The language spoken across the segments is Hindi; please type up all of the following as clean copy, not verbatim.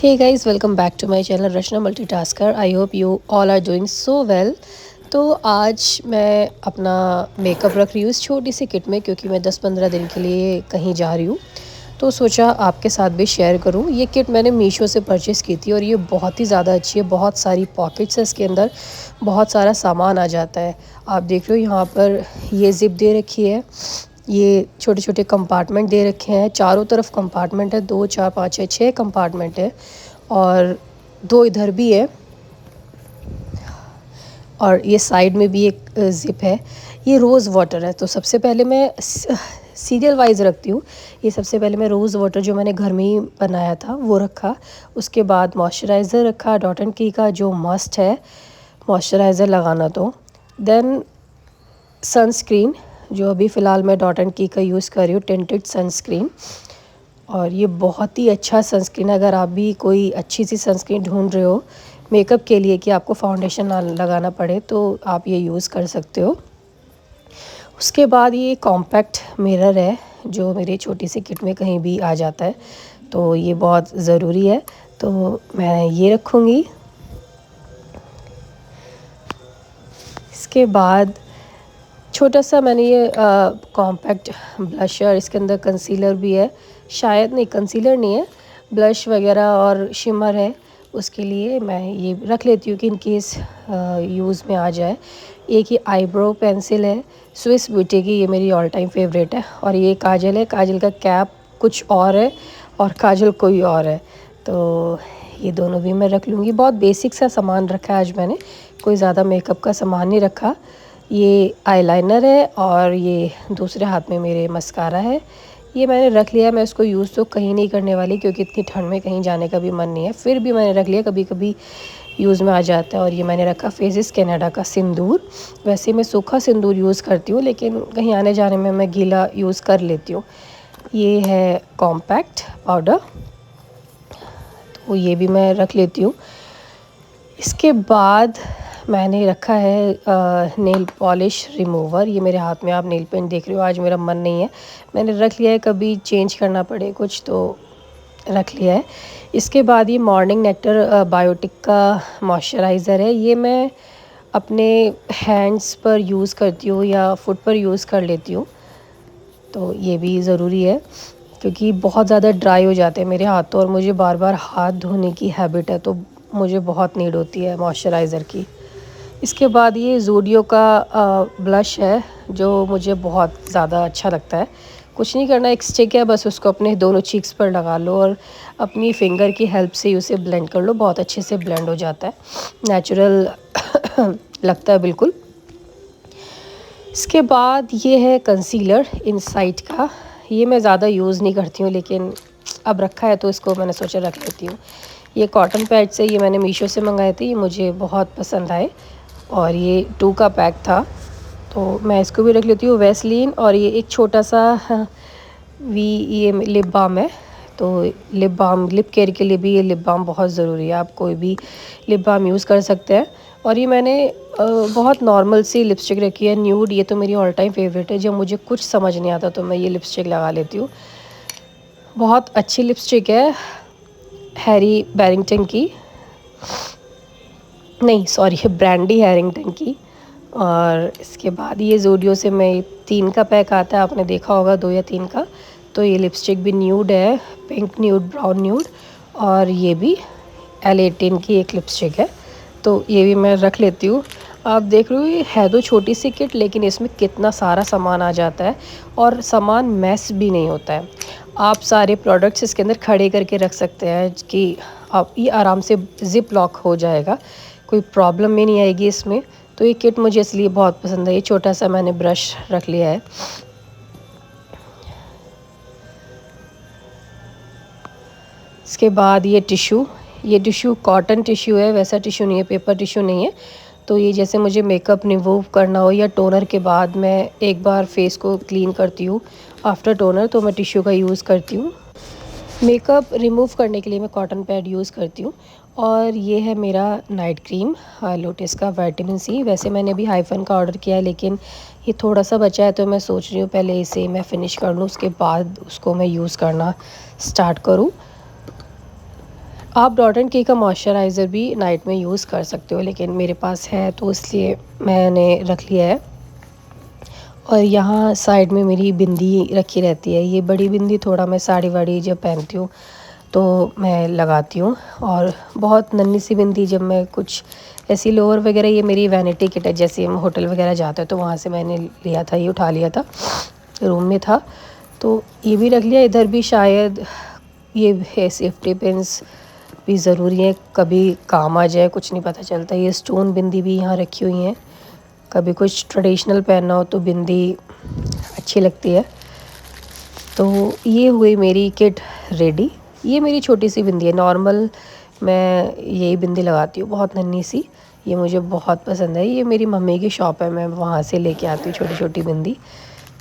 Hey guys, welcome back to my channel Rachna Multitasker. I hope you all are doing so well. तो आज मैं अपना मेकअप रख रही हूँ इस छोटी सी किट में, क्योंकि मैं 10-15 दिन के लिए कहीं जा रही हूँ। तो सोचा आपके साथ भी शेयर करूँ। ये किट मैंने मीशो से परचेज़ की थी और ये बहुत ही ज़्यादा अच्छी है। बहुत सारी पॉकेट्स है इसके अंदर, बहुत सारा सामान आ जाता है। आप देख रहे हो यहाँ पर ये ज़िप दे रखी है, ये छोटे छोटे कंपार्टमेंट दे रखे हैं। चारों तरफ कंपार्टमेंट है, 2 4 5 6 कंपार्टमेंट है और 2 इधर भी है और ये साइड में भी एक ज़िप है। ये रोज़ वाटर है। तो सबसे पहले मैं सीरियल वाइज रखती हूँ। ये सबसे पहले मैं रोज़ वाटर जो मैंने घर में ही बनाया था वो रखा। उसके बाद मॉइस्चराइज़र रखा डॉट एंड की का, जो मस्ट है मॉइस्चराइज़र लगाना। तो देन सनस्क्रीन, जो अभी फ़िलहाल मैं डॉट एंड की का यूज़ कर रही हूँ, टिंटेड सनस्क्रीन। और ये बहुत ही अच्छा सनस्क्रीन है। अगर आप भी कोई अच्छी सी सनस्क्रीन ढूंढ रहे हो मेकअप के लिए कि आपको फाउंडेशन ना लगाना पड़े, तो आप ये यूज़ कर सकते हो। उसके बाद ये कॉम्पैक्ट मिरर है जो मेरी छोटी सी किट में कहीं भी आ जाता है, तो ये बहुत ज़रूरी है। तो मैं ये रखूँगी। इसके बाद छोटा सा मैंने ये कॉम्पैक्ट ब्लशर, इसके अंदर कंसीलर भी है, शायद नहीं कंसीलर नहीं है, ब्लश वगैरह और शिमर है। उसके लिए मैं ये रख लेती हूँ कि इन केस यूज़ में आ जाए। एक ये आईब्रो पेंसिल है स्विस ब्यूटी की, ये मेरी ऑल टाइम फेवरेट है। और ये काजल है, काजल का कैप कुछ और है और काजल कोई और है, तो ये दोनों भी मैं रख लूँगी। बहुत बेसिक सा सामान रखा है आज मैंने, कोई ज़्यादा मेकअप का सामान नहीं रखा। ये आईलाइनर है और ये दूसरे हाथ में मेरे मस्कारा है। ये मैंने रख लिया है। मैं इसको यूज़ तो कहीं नहीं करने वाली, क्योंकि इतनी ठंड में कहीं जाने का भी मन नहीं है, फिर भी मैंने रख लिया, कभी कभी यूज़ में आ जाता है। और ये मैंने रखा फेजेस कनाडा का सिंदूर। वैसे मैं सूखा सिंदूर यूज़ करती हूँ, लेकिन कहीं आने जाने में मैं गीला यूज़ कर लेती हूँ। ये है कॉम्पैक्ट पाउडर, तो ये भी मैं रख लेती हूँ। इसके बाद मैंने रखा है नेल पॉलिश रिमूवर। ये मेरे हाथ में आप नेल पेंट देख रहे हो। आज मेरा मन नहीं है, मैंने रख लिया है, कभी चेंज करना पड़े कुछ तो रख लिया है। इसके बाद ये मॉर्निंग नेक्टर बायोटिक का मॉइस्चराइज़र है। ये मैं अपने हैंड्स पर यूज़ करती हूँ या फुट पर यूज़ कर लेती हूँ, तो ये भी ज़रूरी है, क्योंकि बहुत ज़्यादा ड्राई हो जाते हैं मेरे हाथ तो, और मुझे बार बार हाथ धोने की हैबिट है, तो मुझे बहुत नीड होती है मॉइस्चराइज़र की। इसके बाद ये ज़ूडियो का ब्लश है जो मुझे बहुत ज़्यादा अच्छा लगता है। कुछ नहीं करना, एक स्टिक है, बस उसको अपने दोनों चीक्स पर लगा लो और अपनी फिंगर की हेल्प से ही उसे ब्लेंड कर लो। बहुत अच्छे से ब्लेंड हो जाता है, नेचुरल लगता है बिल्कुल। इसके बाद ये है कंसीलर इनसाइट का। ये मैं ज़्यादा यूज़ नहीं करती हूँ, लेकिन अब रखा है तो इसको मैंने सोचा रख लेती हूँ। ये कॉटन पैड से, ये मैंने मीशो से मंगाए थे, ये मुझे बहुत पसंद आए और ये 2 का पैक था, तो मैं इसको भी रख लेती हूँ। वैसलीन और ये एक छोटा सा ये लिप बाम है। तो लिप बाम, लिप केयर के लिए भी ये लिप बाम बहुत ज़रूरी है। आप कोई भी लिप बाम यूज़ कर सकते हैं। और ये मैंने बहुत नॉर्मल सी लिपस्टिक रखी है, न्यूड। ये तो मेरी ऑल टाइम फेवरेट है, जब मुझे कुछ समझ नहीं आता तो मैं ये लिपस्टिक लगा लेती हूँ। बहुत अच्छी लिपस्टिक है, हैरी बैरिंगटन की, नहीं सॉरी ब्रांडी हैरिंगटन की। और इसके बाद ये ज़ूडियो से मैं 3 का पैक आता है, आपने देखा होगा 2 या 3 का। तो ये लिपस्टिक भी न्यूड है, पिंक न्यूड, ब्राउन न्यूड। और ये भी L18 की एक लिपस्टिक है, तो ये भी मैं रख लेती हूँ। आप देख रहे हो ये है तो छोटी सी किट, लेकिन इसमें कितना सारा सामान आ जाता है और सामान मैस भी नहीं होता है। आप सारे प्रोडक्ट्स इसके अंदर खड़े करके रख सकते हैं कि आप ये आराम से ज़िप लॉक हो जाएगा, कोई प्रॉब्लम भी नहीं आएगी इसमें। तो ये किट मुझे इसलिए बहुत पसंद है। ये छोटा सा मैंने ब्रश रख लिया है। इसके बाद ये टिश्यू, ये टिश्यू कॉटन टिश्यू है, वैसा टिश्यू नहीं है, पेपर टिश्यू नहीं है। तो ये जैसे मुझे मेकअप रिमूव करना हो या टोनर के बाद मैं एक बार फेस को क्लीन करती हूँ आफ्टर टोनर, तो मैं टिश्यू का यूज़ करती हूँ। मेकअप रिमूव करने के लिए मैं कॉटन पैड यूज़ करती हूँ। और ये है मेरा नाइट क्रीम लोटस का विटामिन सी। वैसे मैंने अभी हाइफन का ऑर्डर किया है, लेकिन ये थोड़ा सा बचा है, तो मैं सोच रही हूँ पहले इसे मैं फ़िनिश कर लूँ, उसके बाद उसको मैं यूज़ करना स्टार्ट करूँ। आप डॉट एंड की का मॉइस्चराइज़र भी नाइट में यूज़ कर सकते हो, लेकिन मेरे पास है तो इसलिए मैंने रख लिया है। और यहाँ साइड में मेरी बिंदी रखी रहती है। ये बड़ी बिंदी थोड़ा मैं साड़ी वाड़ी जब पहनती हूँ तो मैं लगाती हूँ, और बहुत नन्ही सी बिंदी जब मैं कुछ ऐसी लोअर वगैरह, ये मेरी वैनिटी किट है, जैसे हम होटल वगैरह जाते हैं तो वहाँ से मैंने लिया था, ये उठा लिया था, रूम में था तो ये भी रख लिया। इधर भी शायद ये है, सेफ्टी पिन्स भी ज़रूरी है, कभी काम आ जाए, कुछ नहीं पता चलता। ये स्टोन बिंदी भी यहाँ रखी हुई हैं, कभी कुछ ट्रेडिशनल पहनना हो तो बिंदी अच्छी लगती है। तो ये हुई मेरी किट रेडी। ये मेरी छोटी सी बिंदी है, नॉर्मल मैं यही बिंदी लगाती हूँ, बहुत नन्ही सी। ये मुझे बहुत पसंद है, ये मेरी मम्मी की शॉप है, मैं वहाँ से लेके आती हूँ छोटी छोटी बिंदी।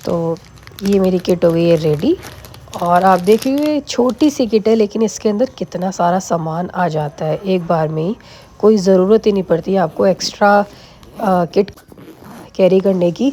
तो ये मेरी किट हो गई है रेडी। और आप देखिए छोटी सी किट है, लेकिन इसके अंदर कितना सारा सामान आ जाता है एक बार में ही, कोई ज़रूरत ही नहीं पड़ती आपको एक्स्ट्रा किट कैरी करने की।